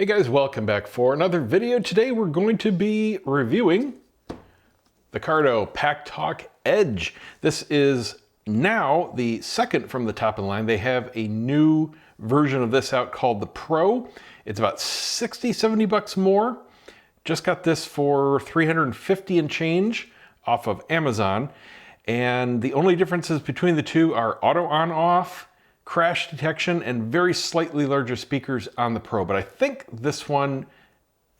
Hey guys, welcome back for another video. Today we're going to be reviewing the Cardo Packtalk Edge. This is now the second from the top of the line. They have a new version of this out called the Pro. It's about 60, 70 bucks more. Just got this for 350 and change off of Amazon. And the only differences between the two are auto on off, crash detection, and very slightly larger speakers on the Pro, but I think this one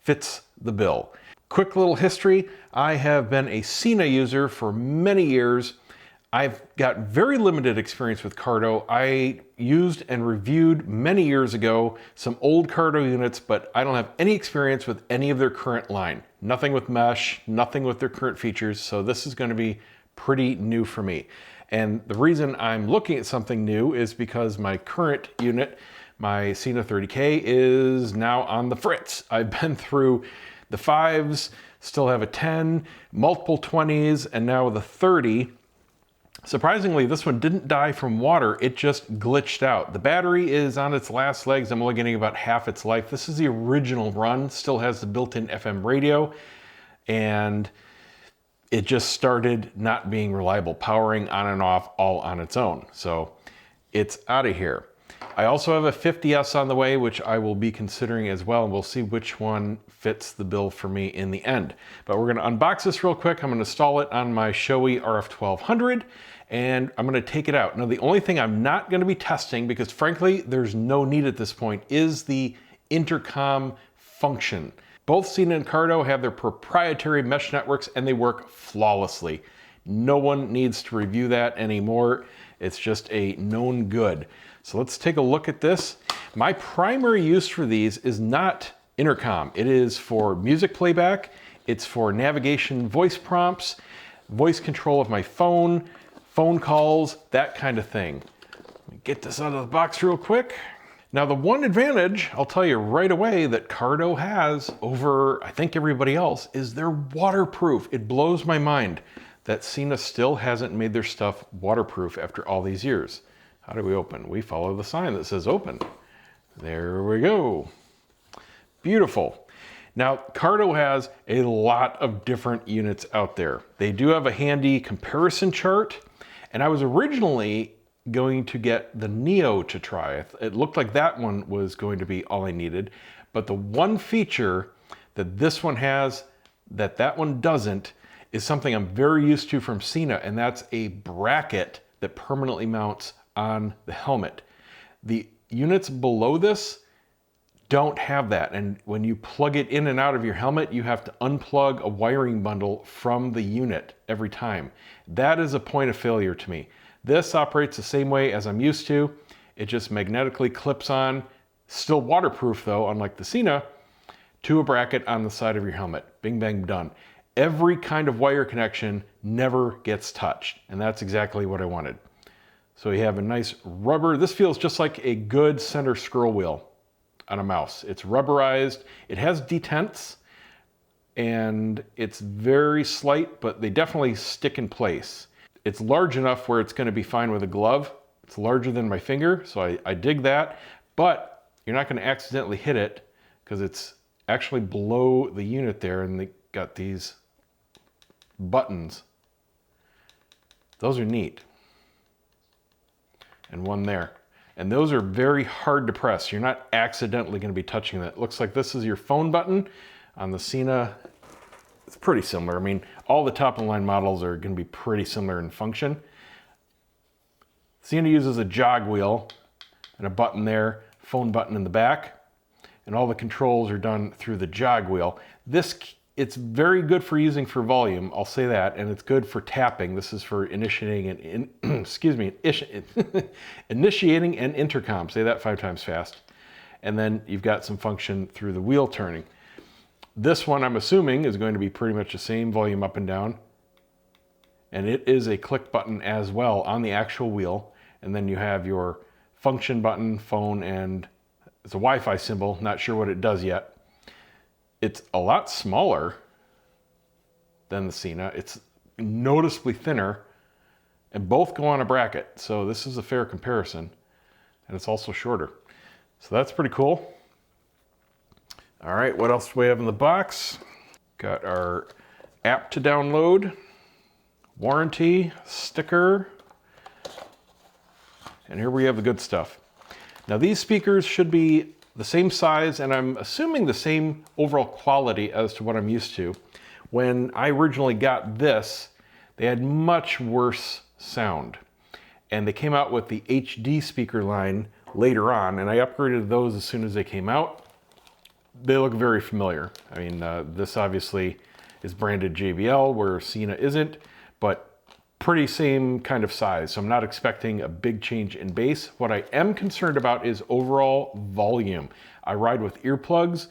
fits the bill. Quick little history, I have been a Sena user for many years. I've got very limited experience with Cardo. I used and reviewed many years ago some old Cardo units, but I don't have any experience with any of their current line. Nothing with mesh, nothing with their current features, so this is going to be pretty new for me. And the reason I'm looking at something new is because my current unit, my Sena 30K, is now on the fritz. I've been through the 5s, still have a 10, multiple 20s, and now the 30. Surprisingly, this one didn't die from water, it just glitched out. The battery is on its last legs. I'm only getting about half its life. This is the original run, still has the built-in FM radio, and it just started not being reliable, powering on and off all on its own. So it's out of here. I also have a 50S on the way, which I will be considering as well, and we'll see which one fits the bill for me in the end. But we're gonna unbox this real quick. I'm gonna install it on my Shoei RF1200, and I'm gonna take it out. Now, the only thing I'm not gonna be testing, because frankly, there's no need at this point, is the intercom function. Both Sena and Cardo have their proprietary mesh networks and they work flawlessly. No one needs to review that anymore. It's just a known good. So let's take a look at this. My primary use for these is not intercom. It is for music playback. It's for navigation voice prompts, voice control of my phone, phone calls, that kind of thing. Let me get this out of the box real quick. Now, the one advantage, I'll tell you right away, that Cardo has over, I think, everybody else, is they're waterproof. It blows my mind that Sena still hasn't made their stuff waterproof after all these years. How do we open? We follow the sign that says open. There we go. Beautiful. Now, Cardo has a lot of different units out there. They do have a handy comparison chart, and I was originally going to get the Neo to try. It looked like that one was going to be all I needed, but the one feature that this one has that that one doesn't is something I'm very used to from Sena, and that's a bracket that permanently mounts on the helmet. The units below this don't have that, and when you plug it in and out of your helmet, you have to unplug a wiring bundle from the unit every time. That is a point of failure to me. This operates the same way as I'm used to. It just magnetically clips on, still waterproof though, unlike the Sena, to a bracket on the side of your helmet. Bing, bang, done. Every kind of wire connection never gets touched, and that's exactly what I wanted. So you have a nice rubber. This feels just like a good center scroll wheel on a mouse. It's rubberized. It has detents, and it's very slight, but they definitely stick in place. It's large enough where it's going to be fine with a glove. It's larger than my finger, so I dig that, but you're not going to accidentally hit it because it's actually below the unit there, and they got these buttons. Those are neat. And one there. And those are very hard to press. You're not accidentally going to be touching that. It looks like this is your phone button. On the Sena, it's pretty similar. I mean, all the top of the line models are going to be pretty similar in function. Sena uses a jog wheel and a button there, phone button in the back, and all the controls are done through the jog wheel. It's very good for using for volume, I'll say that, and it's good for tapping. This is for initiating and initiating and intercom. Say that 5 times fast. And then you've got some function through the wheel turning. This one, I'm assuming, is going to be pretty much the same, volume up and down. And it is a click button as well on the actual wheel. And then you have your function button, phone, and it's a Wi-Fi symbol. Not sure what it does yet. It's a lot smaller than the Sena. It's noticeably thinner, and both go on a bracket. So this is a fair comparison. And it's also shorter. So that's pretty cool. All right, what else do we have in the box? Got our app to download, warranty, sticker, and here we have the good stuff. Now these speakers should be the same size, and I'm assuming the same overall quality as to what I'm used to. When I originally got this, they had much worse sound. And they came out with the HD speaker line later on, and I upgraded those as soon as they came out. They look very familiar. I mean, this obviously is branded JBL, where Sena isn't, but pretty same kind of size. So I'm not expecting a big change in bass. What I am concerned about is overall volume. I ride with earplugs,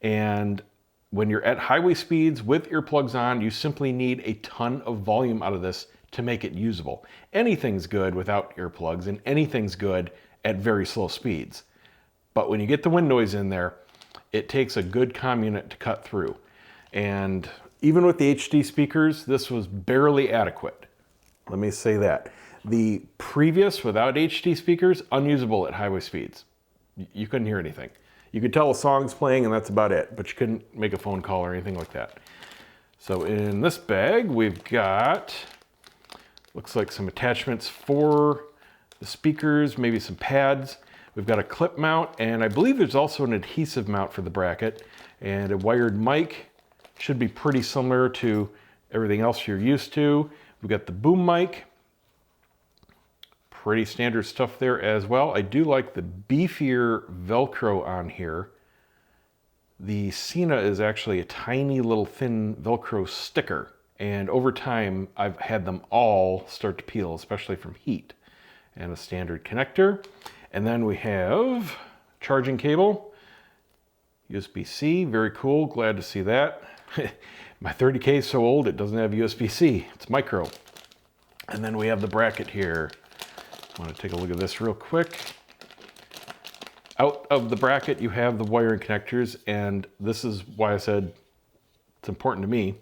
and when you're at highway speeds with earplugs on, you simply need a ton of volume out of this to make it usable. Anything's good without earplugs, and anything's good at very slow speeds. But when you get the wind noise in there, it takes a good comm unit to cut through. And even with the HD speakers, this was barely adequate. Let me say that. The previous, without HD speakers, unusable at highway speeds. You couldn't hear anything. You could tell a song's playing and that's about it, but you couldn't make a phone call or anything like that. So in this bag, we've got, looks like some attachments for the speakers, maybe some pads. We've got a clip mount, and I believe there's also an adhesive mount for the bracket, and a wired mic. Should be pretty similar to everything else you're used to. We've got the boom mic. Pretty standard stuff there as well. I do like the beefier Velcro on here. The Sena is actually a tiny little thin Velcro sticker, and over time I've had them all start to peel, especially from heat. And a standard connector. And then we have charging cable, USB-C, very cool, glad to see that. My 30K is so old it doesn't have USB-C, it's micro. And then we have the bracket here. I want to take a look at this real quick. Out of the bracket you have the wiring connectors, and this is why I said it's important to me.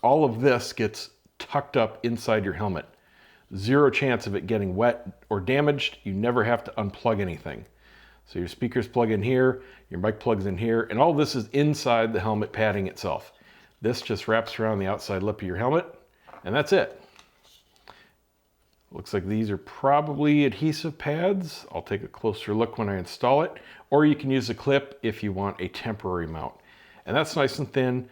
All of this gets tucked up inside your helmet. Zero chance of it getting wet or damaged. You never have to unplug anything. So your speakers plug in here, your mic plugs in here, and all this is inside the helmet padding itself. This just wraps around the outside lip of your helmet, and that's it. Looks like these are probably adhesive pads. I'll take a closer look when I install it, or you can use a clip if you want a temporary mount. And that's nice and thin,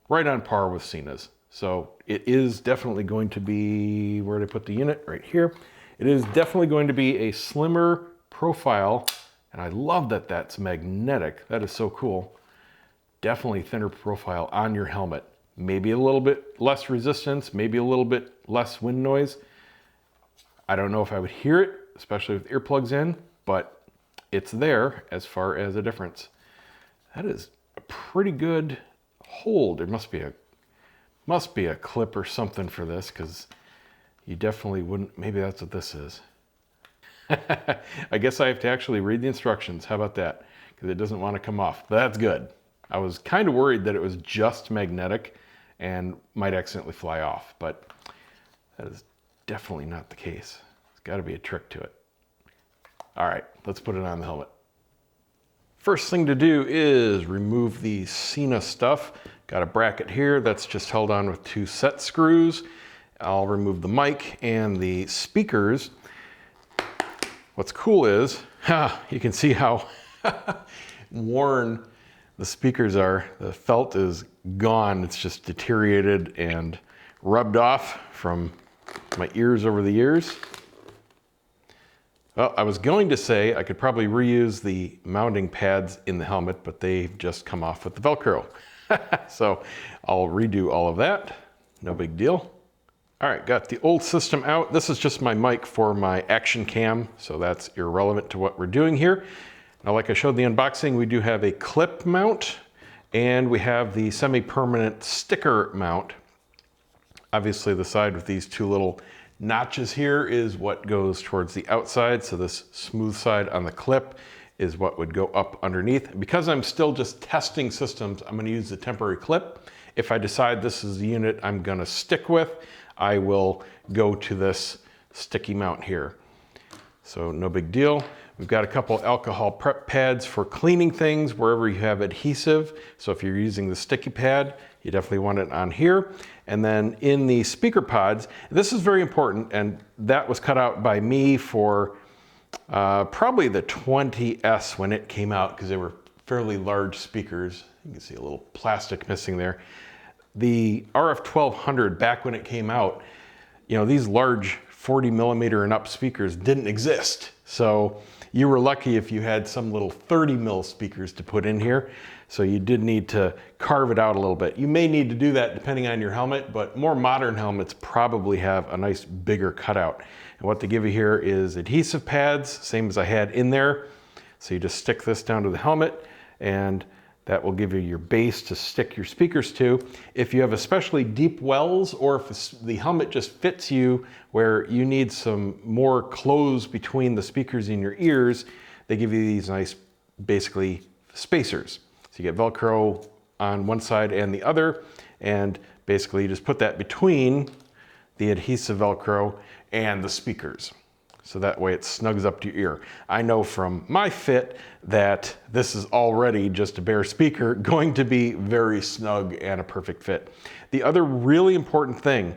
right on par with Sena's. So it is definitely going to be, where did I put the unit? Right here. It is definitely going to be a slimmer profile, and I love that that's magnetic. That is so cool. Definitely thinner profile on your helmet. Maybe a little bit less resistance, maybe a little bit less wind noise. I don't know if I would hear it, especially with earplugs in, but it's there as far as a difference. That is a pretty good hold. There must be a clip or something for this, because you definitely wouldn't, maybe that's what this is. I guess I have to actually read the instructions. How about that? Because it doesn't want to come off. But that's good. I was kind of worried that it was just magnetic and might accidentally fly off, but that is definitely not the case. There's got to be a trick to it. All right, let's put it on the helmet. First thing to do is remove the Sena stuff. Got a bracket here that's just held on with 2 set screws. I'll remove the mic and the speakers. What's cool is, you can see how worn the speakers are. The felt is gone. It's just deteriorated and rubbed off from my ears over the years. Well, I was going to say I could probably reuse the mounting pads in the helmet, but they've just come off with the Velcro. So I'll redo all of that. No big deal. All right, got the old system out. This is just my mic for my action cam, so that's irrelevant to what we're doing here. Now, like I showed the unboxing, we do have a clip mount, and we have the semi-permanent sticker mount. Obviously, the side with these 2 little notches here is what goes towards the outside, so this smooth side on the clip is what would go up underneath. Because I'm still just testing systems, I'm gonna use the temporary clip. If I decide this is the unit I'm gonna stick with, I will go to this sticky mount here. So no big deal. We've got a couple alcohol prep pads for cleaning things wherever you have adhesive. So if you're using the sticky pad, you definitely want it on here. And then in the speaker pods, this is very important, and that was cut out by me for probably the 20S when it came out, because they were fairly large speakers. You can see a little plastic missing there. The RF1200, back when it came out, you know, these large 40 millimeter and up speakers didn't exist. So you were lucky if you had some little 30 mil speakers to put in here. So you did need to carve it out a little bit. You may need to do that depending on your helmet, but more modern helmets probably have a nice bigger cutout. And what they give you here is adhesive pads, same as I had in there. So you just stick this down to the helmet, and that will give you your base to stick your speakers to. If you have especially deep wells, or if the helmet just fits you where you need some more close between the speakers in your ears, they give you these nice, basically, spacers. So you get Velcro on one side and the other, and basically you just put that between the adhesive Velcro and the speakers. So that way it snugs up to your ear. I know from my fit that this is already just a bare speaker going to be very snug and a perfect fit. The other really important thing,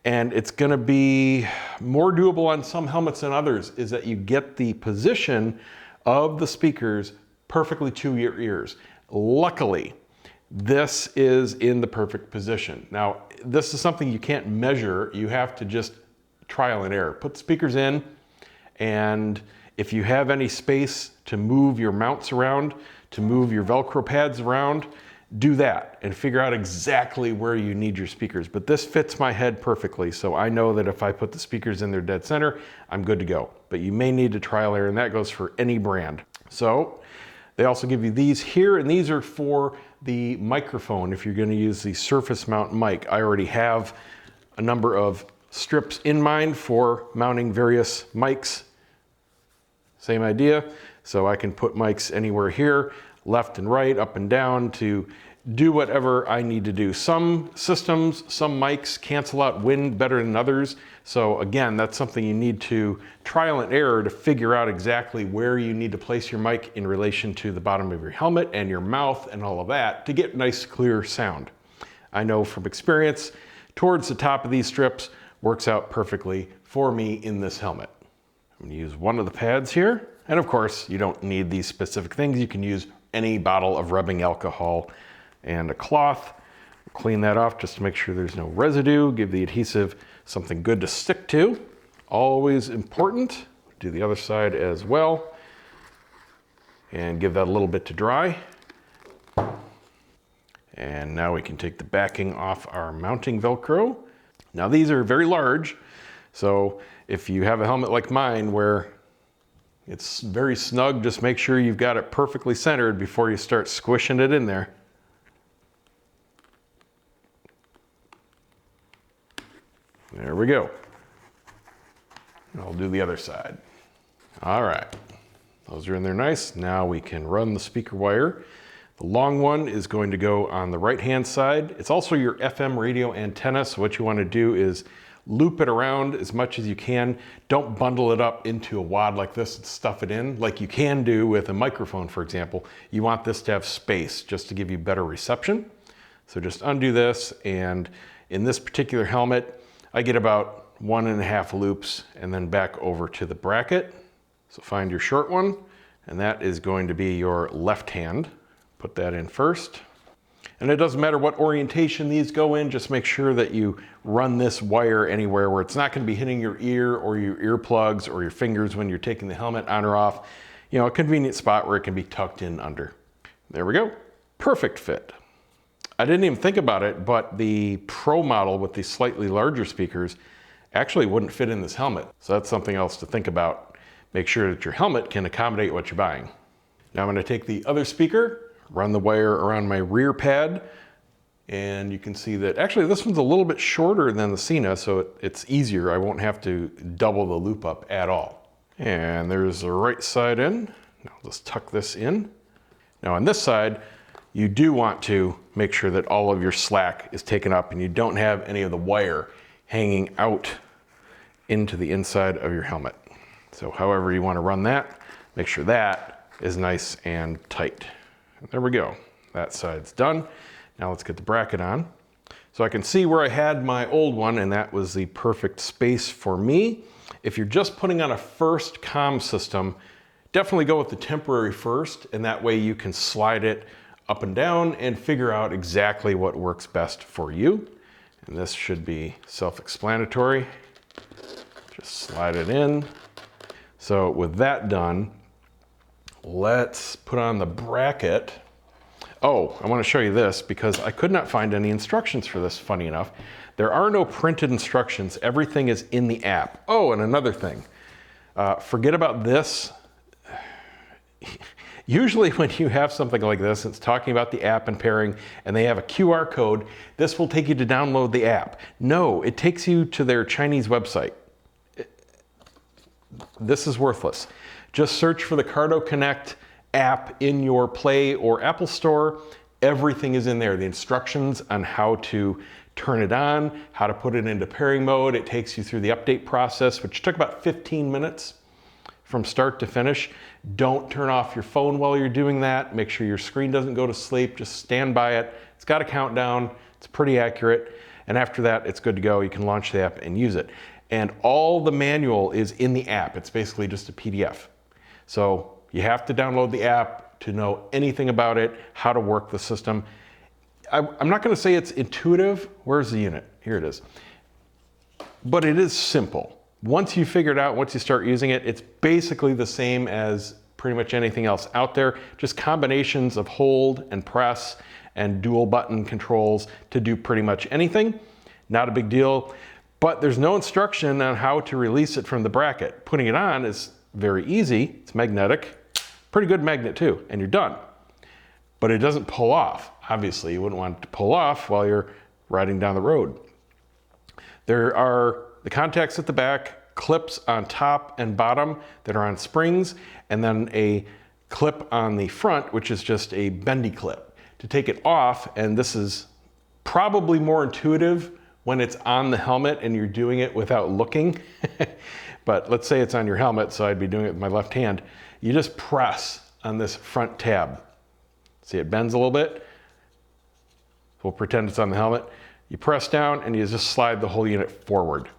and it's gonna be more doable on some helmets than others, is that you get the position of the speakers perfectly to your ears. Luckily, this is in the perfect position. Now, this is something you can't measure. You have to just trial and error. Put the speakers in, and if you have any space to move your mounts around, to move your Velcro pads around, do that and figure out exactly where you need your speakers. But this fits my head perfectly, so I know that if I put the speakers in their dead center, I'm good to go. But you may need to trial error, and that goes for any brand. So they also give you these here, and these are for the microphone if you're going to use the surface mount mic. I already have a number of strips in mind for mounting various mics. Same idea. So I can put mics anywhere here, left and right, up and down, to do whatever I need to do. Some systems, some mics cancel out wind better than others. So again, that's something you need to trial and error to figure out exactly where you need to place your mic in relation to the bottom of your helmet and your mouth and all of that to get nice, clear sound. I know from experience, towards the top of these strips works out perfectly for me in this helmet. I'm going to use one of the pads here. And of course, you don't need these specific things. You can use any bottle of rubbing alcohol and a cloth. Clean that off just to make sure there's no residue. Give the adhesive something good to stick to. Always important. Do the other side as well. And give that a little bit to dry. And now we can take the backing off our mounting Velcro. Now these are very large, so if you have a helmet like mine where it's very snug, just make sure you've got it perfectly centered before you start squishing it in there. There we go. I'll do the other side. All right, those are in there nice. Now we can run the speaker wire. The long one is going to go on the right-hand side. It's also your FM radio antenna, so what you want to do is loop it around as much as you can. Don't bundle it up into a wad like this and stuff it in, like you can do with a microphone, for example. You want this to have space just to give you better reception. So just undo this, and in this particular helmet, I get about 1.5 loops and then back over to the bracket. So find your short one, and that is going to be your left hand. Put that in first. And it doesn't matter what orientation these go in, just make sure that you run this wire anywhere where it's not going to be hitting your ear or your earplugs or your fingers when you're taking the helmet on or off. You know, a convenient spot where it can be tucked in under. There we go. Perfect fit. I didn't even think about it, but the Pro model with the slightly larger speakers actually wouldn't fit in this helmet. So that's something else to think about. Make sure that your helmet can accommodate what you're buying. Now I'm going to take the other speaker, run the wire around my rear pad, and you can see that actually this one's a little bit shorter than the Sena, so it's easier. I won't have to double the loop up at all. And there's the right side in. Now I'll just tuck this in. Now on this side, you do want to make sure that all of your slack is taken up and you don't have any of the wire hanging out into the inside of your helmet. So however you want to run that, make sure that is nice and tight. There we go. That side's done. Now let's get the bracket on. So I can see where I had my old one, and that was the perfect space for me. If you're just putting on a first comm system, definitely go with the temporary first, and that way you can slide it up and down and figure out exactly what works best for you. And this should be self-explanatory. Just slide it in. So with that done, let's put on the bracket. Oh, I want to show you this because I could not find any instructions for this, funny enough. There are no printed instructions. Everything is in the app. Oh, and another thing. Forget about this. Usually when you have something like this, it's talking about the app and pairing, and they have a QR code. This will take you to download the app. No, it takes you to their Chinese website. This is worthless. Just search for the Cardo Connect app in your Play or Apple Store. Everything is in there. The instructions on how to turn it on, how to put it into pairing mode. It takes you through the update process, which took about 15 minutes from start to finish. Don't turn off your phone while you're doing that. Make sure your screen doesn't go to sleep. Just stand by it. It's got a countdown. It's pretty accurate. And after that, it's good to go. You can launch the app and use it. And all the manual is in the app. It's basically just a PDF. So you have to download the app to know anything about it, how to work the system. I'm not going to say it's intuitive. Where's the unit? Here it is. But it is simple. Once you figure it out, once you start using it, it's basically the same as pretty much anything else out there. Just combinations of hold and press and dual button controls to do pretty much anything. Not a big deal. But there's no instruction on how to release it from the bracket. Putting it on is very easy. It's magnetic. Pretty good magnet too, and you're done. But it doesn't pull off. Obviously, you wouldn't want it to pull off while you're riding down the road. There are the contacts at the back, clips on top and bottom that are on springs, and then a clip on the front, which is just a bendy clip. To take it off, and this is probably more intuitive when it's on the helmet and you're doing it without looking. But let's say it's on your helmet, so I'd be doing it with my left hand. You just press on this front tab. See, it bends a little bit. We'll pretend it's on the helmet. You press down and you just slide the whole unit forward.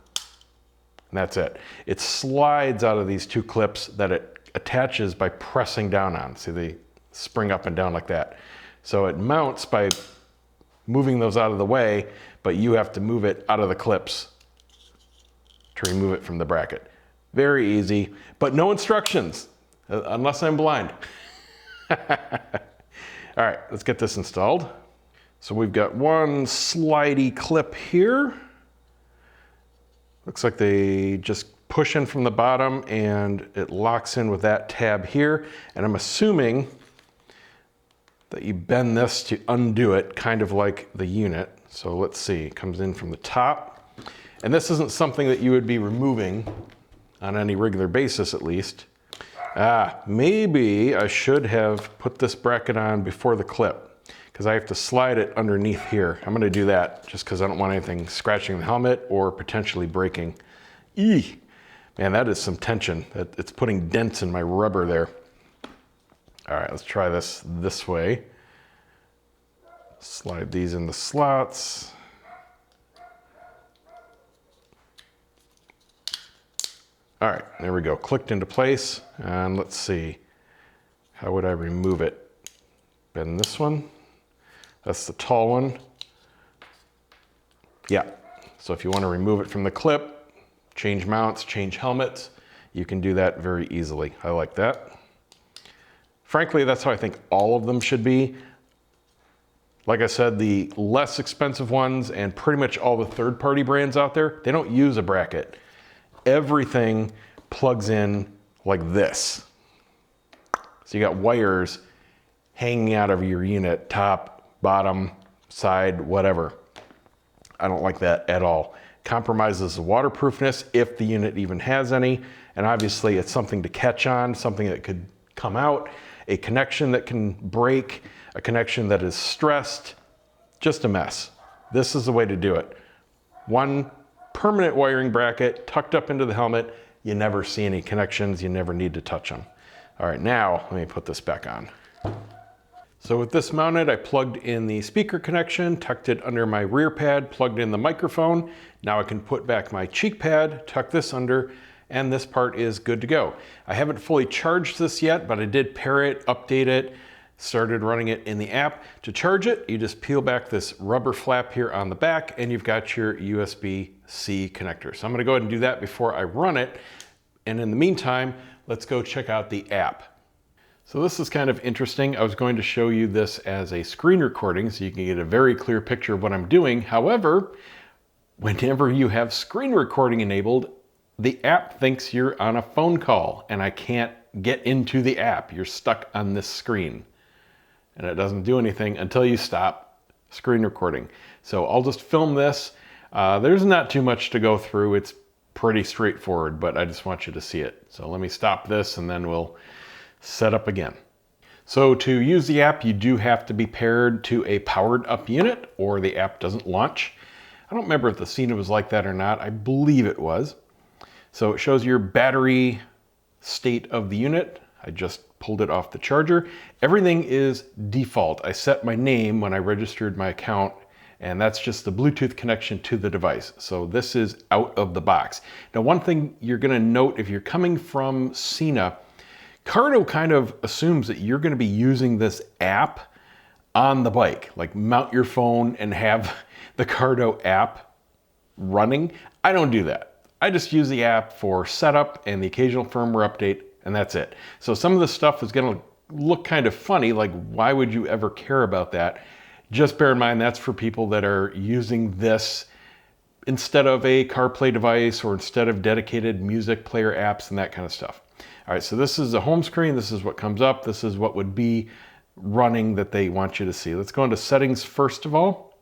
And that's it. It slides out of these two clips that it attaches by pressing down on. See, they spring up and down like that. So it mounts by moving those out of the way, but you have to move it out of the clips to remove it from the bracket. Very easy, but no instructions, unless I'm blind. All right, let's get this installed. So we've got one slidey clip here. Looks like they just push in from the bottom and it locks in with that tab here. And I'm assuming that you bend this to undo it, kind of like the unit. So let's see, it comes in from the top. And this isn't something that you would be removing on any regular basis, at least. Maybe I should have put this bracket on before the clip, because I have to slide it underneath here. I'm gonna do that just because I don't want anything scratching the helmet or potentially breaking. Eeh, man, that is some tension. It's putting dents in my rubber there. All right, let's try this way. Slide these in the slots. All right, there we go, clicked into place. And let's see, how would I remove it? Bend this one. That's the tall one. Yeah, so if you want to remove it from the clip, change mounts, change helmets, you can do that very easily. I like that. Frankly, that's how I think all of them should be. Like I said, the less expensive ones and pretty much all the third-party brands out there, they don't use a bracket. Everything plugs in like this. So you got wires hanging out of your unit, top, bottom, side, whatever. I don't like that at all. Compromises the waterproofness if the unit even has any. And obviously it's something to catch on, something that could come out, a connection that can break, a connection that is stressed, just a mess. This is the way to do it. One permanent wiring bracket tucked up into the helmet, you never see any connections, you never need to touch them. All right, now let me put this back on. So with this mounted, I plugged in the speaker connection, tucked it under my rear pad, plugged in the microphone. Now I can put back my cheek pad, tuck this under, and this part is good to go. I haven't fully charged this yet, but I did pair it, update it, started running it in the app. To charge it, you just peel back this rubber flap here on the back and you've got your USB-C connector. So I'm gonna go ahead and do that before I run it. And in the meantime, let's go check out the app. So this is kind of interesting. I was going to show you this as a screen recording so you can get a very clear picture of what I'm doing. However, whenever you have screen recording enabled, the app thinks you're on a phone call and I can't get into the app. You're stuck on this screen and it doesn't do anything until you stop screen recording. So I'll just film this. There's not too much to go through. It's pretty straightforward, but I just want you to see it. So let me stop this and then we'll set up again. So to use the app, you do have to be paired to a powered up unit or the app doesn't launch. I don't remember if the Sena was like that or not. I believe it was. So it shows your battery state of the unit. I just pulled it off the charger. Everything is default. I set my name when I registered my account, and that's just the Bluetooth connection to the device. So this is out of the box. Now, one thing you're gonna note if you're coming from Sena, Cardo kind of assumes that you're gonna be using this app on the bike, like mount your phone and have the Cardo app running. I don't do that. I just use the app for setup and the occasional firmware update, and that's it. So some of this stuff is gonna look kind of funny, like why would you ever care about that? Just bear in mind that's for people that are using this instead of a CarPlay device or instead of dedicated music player apps and that kind of stuff. All right, so this is the home screen. This is what comes up. This is what would be running that they want you to see. Let's go into settings first of all.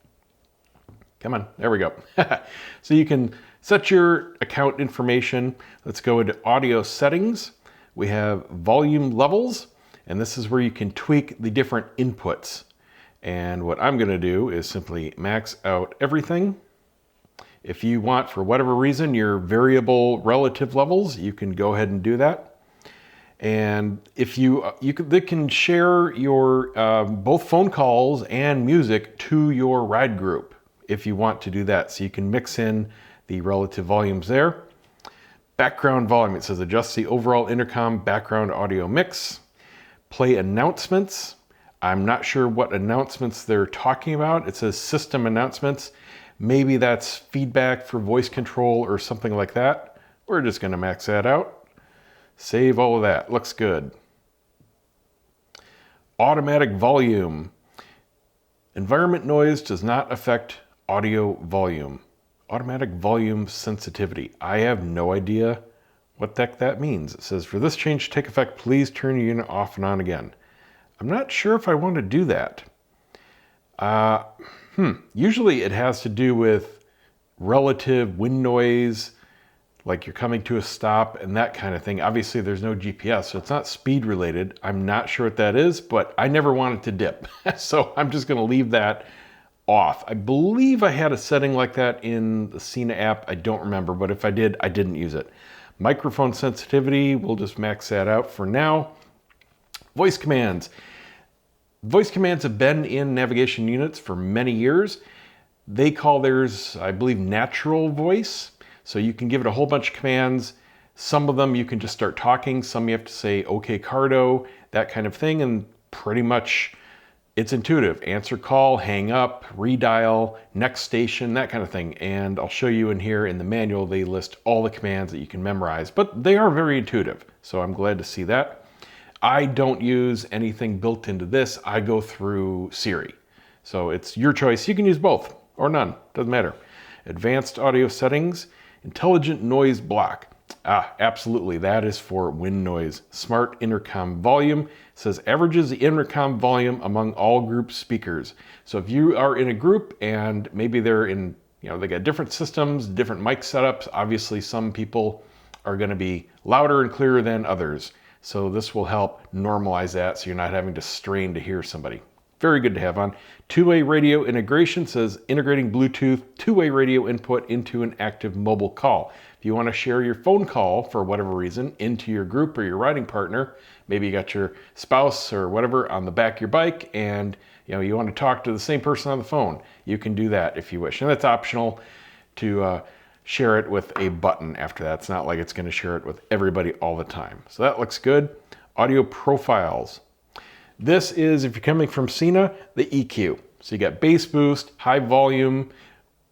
Come on, there we go. So you can set your account information. Let's go into audio settings. We have volume levels, and this is where you can tweak the different inputs. And what I'm gonna do is simply max out everything. If you want, for whatever reason, your variable relative levels, you can go ahead and do that. And if they can share your both phone calls and music to your ride group if you want to do that. So you can mix in the relative volumes there. Background volume, it says adjust the overall intercom background audio mix. Play announcements. I'm not sure what announcements they're talking about. It says system announcements. Maybe that's feedback for voice control or something like that. We're just gonna max that out. Save all of that, looks good. Automatic volume. Environment noise does not affect audio volume. Automatic volume sensitivity. I have no idea what the heck that means. It says, for this change to take effect, please turn your unit off and on again. I'm not sure if I want to do that. Usually it has to do with relative wind noise, like you're coming to a stop and that kind of thing. Obviously there's no GPS, so it's not speed related. I'm not sure what that is, but I never wanted to dip. So I'm just gonna leave that off. I believe I had a setting like that in the Sena app. I don't remember, but if I did, I didn't use it. Microphone sensitivity, we'll just max that out for now. Voice commands. Voice commands have been in navigation units for many years. They call theirs, I believe, natural voice. So you can give it a whole bunch of commands. Some of them you can just start talking. Some you have to say, okay, Cardo, that kind of thing. And pretty much it's intuitive. Answer call, hang up, redial, next station, that kind of thing. And I'll show you in here in the manual, they list all the commands that you can memorize, but they are very intuitive. So I'm glad to see that. I don't use anything built into this. I go through Siri. So it's your choice. You can use both or none, doesn't matter. Advanced audio settings, intelligent noise block. Absolutely, that is for wind noise. Smart intercom volume, says averages the intercom volume among all group speakers. So if you are in a group and maybe they're in, they got different systems, different mic setups, obviously some people are gonna be louder and clearer than others. So this will help normalize that so you're not having to strain to hear somebody. very good to have on. Two-way radio integration says integrating Bluetooth two-way radio input into an active mobile call. If you want to share your phone call for whatever reason into your group or your riding partner, maybe you got your spouse or whatever on the back of your bike and you want to talk to the same person on the phone, you can do that if you wish. And that's optional to share it with a button after that. It's not like it's going to share it with everybody all the time. So that looks good. Audio profiles. This is, if you're coming from Sena, the EQ. So you got bass boost, high volume,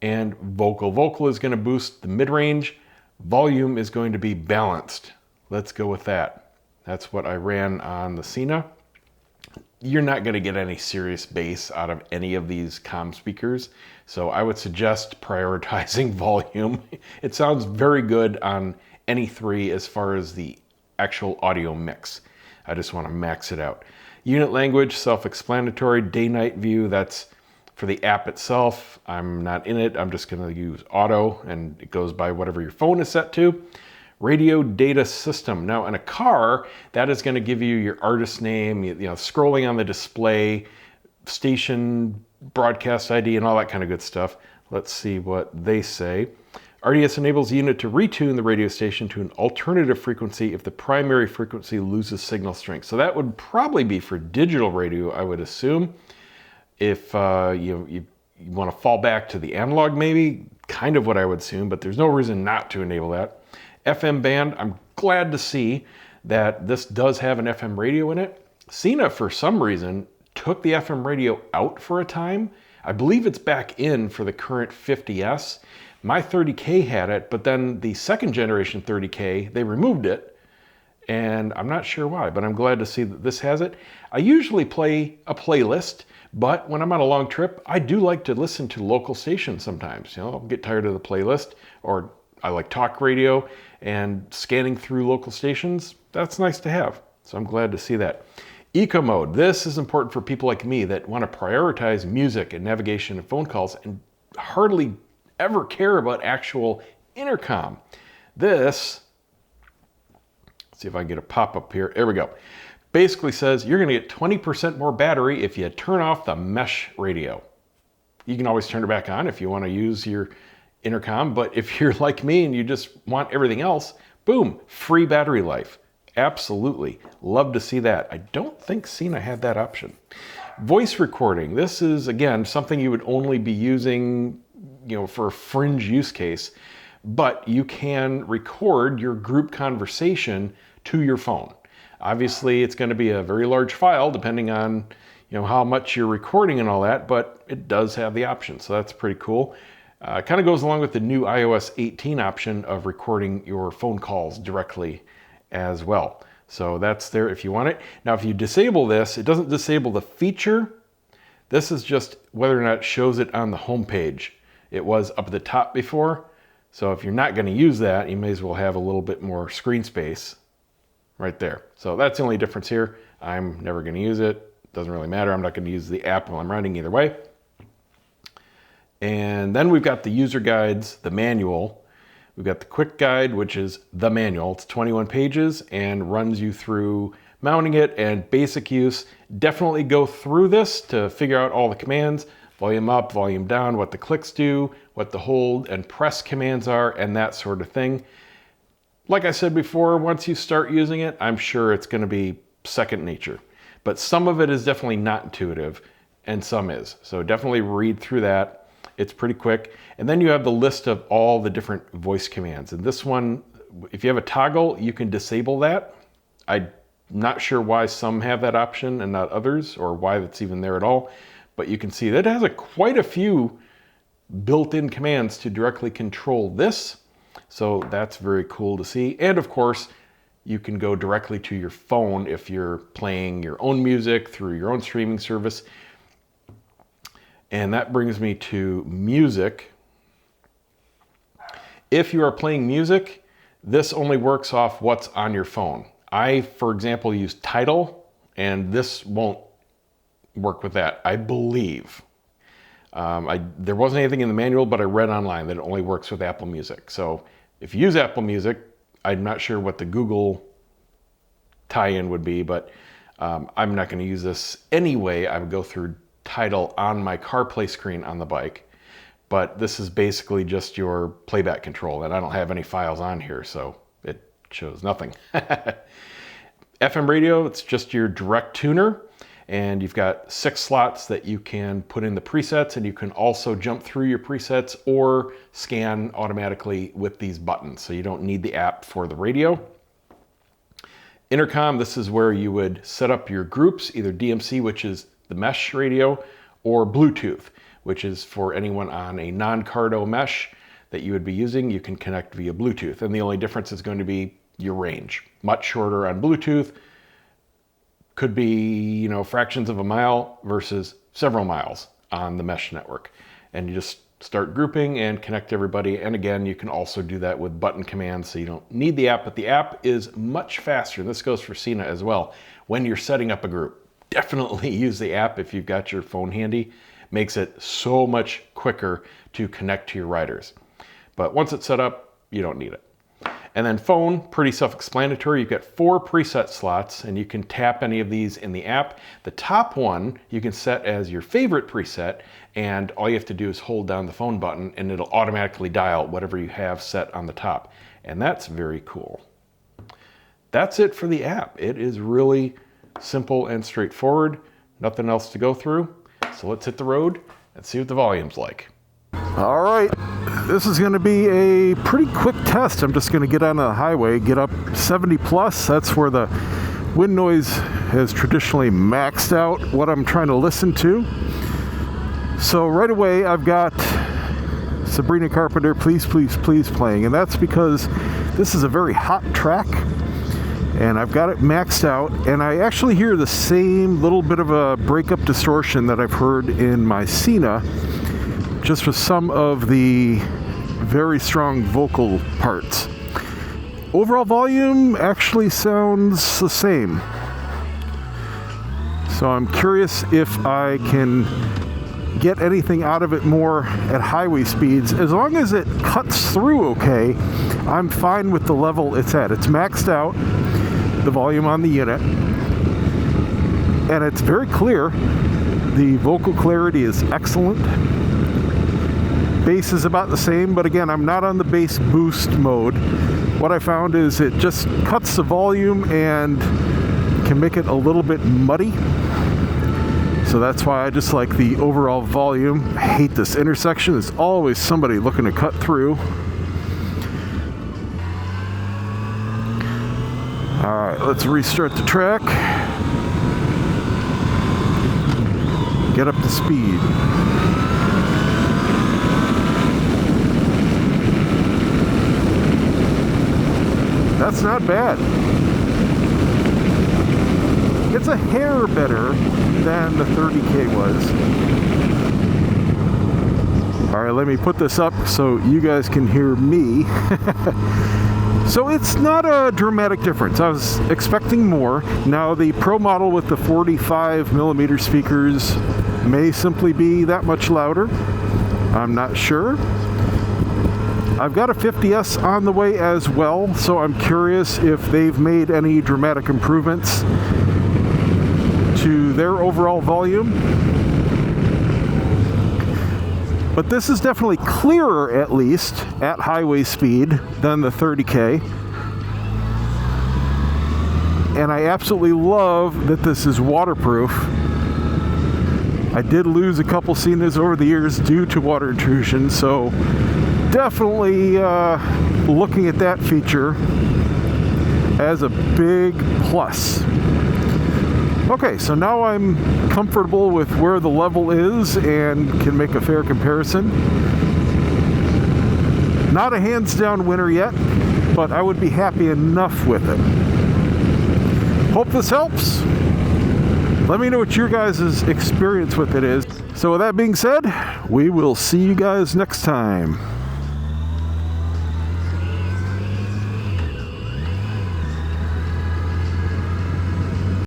and vocal. Vocal is going to boost the mid-range. Volume is going to be balanced. Let's go with that. That's what I ran on the Sena. You're not going to get any serious bass out of any of these comm speakers. So I would suggest prioritizing volume. It sounds very good on any three as far as the actual audio mix. I just want to max it out. Unit language, self-explanatory. Day-night view, that's for the app itself. I'm not in it. I'm just going to use auto, and it goes by whatever your phone is set to. Radio data system. Now in a car, that is going to give you your artist name, scrolling on the display, station, broadcast ID, and all that kind of good stuff. Let's see what they say. RDS enables the unit to retune the radio station to an alternative frequency if the primary frequency loses signal strength. So that would probably be for digital radio, I would assume. If you want to fall back to the analog, maybe, kind of what I would assume, but there's no reason not to enable that. FM band, I'm glad to see that this does have an FM radio in it. Sena, for some reason, took the FM radio out for a time. I believe it's back in for the current 50S. My 30K had it, but then the second generation 30K, they removed it, and I'm not sure why, but I'm glad to see that this has it. I usually play a playlist, but when I'm on a long trip, I do like to listen to local stations sometimes. I'll get tired of the playlist, or I like talk radio, and scanning through local stations, that's nice to have. So I'm glad to see that. Eco mode, this is important for people like me that want to prioritize music and navigation and phone calls and hardly ever care about actual intercom. This, let's see if I can get a pop-up here. There we go. Basically says you're going to get 20% more battery if you turn off the mesh radio. You can always turn it back on if you want to use your intercom, but if you're like me and you just want everything else, boom, free battery life. Absolutely. Love to see that. I don't think Sena had that option. Voice recording. This is, again, something you would only be using for a fringe use case, but you can record your group conversation to your phone. Obviously, it's going to be a very large file depending on how much you're recording and all that, but it does have the option, so that's pretty cool. Kind of goes along with the new iOS 18 option of recording your phone calls directly as well. So that's there if you want it. Now, if you disable this, it doesn't disable the feature. This is just whether or not it shows it on the home page. It was up at the top before, so if you're not going to use that, you may as well have a little bit more screen space right there. So that's the only difference here. I'm never going to use it. Doesn't really matter. I'm not going to use the app while I'm riding either way. And then we've got the user guides, the manual. We've got the quick guide, which is the manual. It's 21 pages and runs you through mounting it and basic use. Definitely go through this to figure out all the commands. Volume up, volume down, what the clicks do, what the hold and press commands are, and that sort of thing. Like I said before, once you start using it, I'm sure it's going to be second nature. But some of it is definitely not intuitive, and some is. So definitely read through that. It's pretty quick. And then you have the list of all the different voice commands. And this one, if you have a toggle, you can disable that. I'm not sure why some have that option and not others, or why that's even there at all. But you can see that it has quite a few built-in commands to directly control this. So that's very cool to see. And of course, you can go directly to your phone if you're playing your own music through your own streaming service. And that brings me to music. If you are playing music, this only works off what's on your phone. I, for example, use Tidal, and this won't work with that, I believe. There wasn't anything in the manual, but I read online that it only works with Apple Music. So if you use Apple Music, I'm not sure what the Google tie-in would be, but I'm not going to use this anyway. I would go through Tidal on my CarPlay screen on the bike, but this is basically just your playback control, and I don't have any files on here, so it shows nothing. FM radio, it's just your direct tuner, and you've got 6 slots that you can put in the presets, and you can also jump through your presets or scan automatically with these buttons, so you don't need the app for the radio. Intercom, this is where you would set up your groups, either DMC, which is the mesh radio, or Bluetooth, which is for anyone on a non-Cardo mesh that you would be using. You can connect via Bluetooth, and the only difference is going to be your range. Much shorter on Bluetooth, could be, you know, fractions of a mile versus several miles on the mesh network. And you just start grouping and connect everybody. And again, you can also do that with button commands, so you don't need the app, but the app is much faster. This goes for Cena as well. When you're setting up a group, definitely use the app if you've got your phone handy. Makes it so much quicker to connect to your riders. But once it's set up, you don't need it. And then phone, pretty self-explanatory. You've got 4 preset slots, and you can tap any of these in the app. The top one you can set as your favorite preset, and all you have to do is hold down the phone button and it'll automatically dial whatever you have set on the top. And that's very cool. That's it for the app. It is really simple and straightforward. Nothing else to go through. So let's hit the road and see what the volume's like. All right, this is going to be a pretty quick test. I'm just going to get on the highway, get up 70 plus. That's where the wind noise has traditionally maxed out what I'm trying to listen to. So right away, I've got Sabrina Carpenter, Please, Please, Please playing. And that's because this is a very hot track. And I've got it maxed out. And I actually hear the same little bit of a breakup distortion that I've heard in my Cena, just with some of the very strong vocal parts. Overall volume actually sounds the same. So I'm curious if I can get anything out of it more at highway speeds. As long as it cuts through okay, I'm fine with the level it's at. It's maxed out, the volume on the unit, and it's very clear. The vocal clarity is excellent. Bass is about the same, but again, I'm not on the bass boost mode. What I found is it just cuts the volume and can make it a little bit muddy. So that's why I just like the overall volume. I hate this intersection. There's always somebody looking to cut through. All right, let's restart the track. Get up to speed. That's not bad. It's a hair better than the 30K was. All right, let me put this up so you guys can hear me. So it's not a dramatic difference. I was expecting more. Now the Pro model with the 45 millimeter speakers may simply be that much louder. I'm not sure. I've got a 50S on the way as well, so I'm curious if they've made any dramatic improvements to their overall volume. But this is definitely clearer, at least, at highway speed than the 30K. And I absolutely love that this is waterproof. I did lose a couple Cenas over the years due to water intrusion, so definitely looking at that feature as a big plus. Okay, so now I'm comfortable with where the level is and can make a fair comparison. Not a hands down winner yet, but I would be happy enough with it. Hope this helps. Let me know what your guys' experience with it is. So with that being said, we will see you guys next time.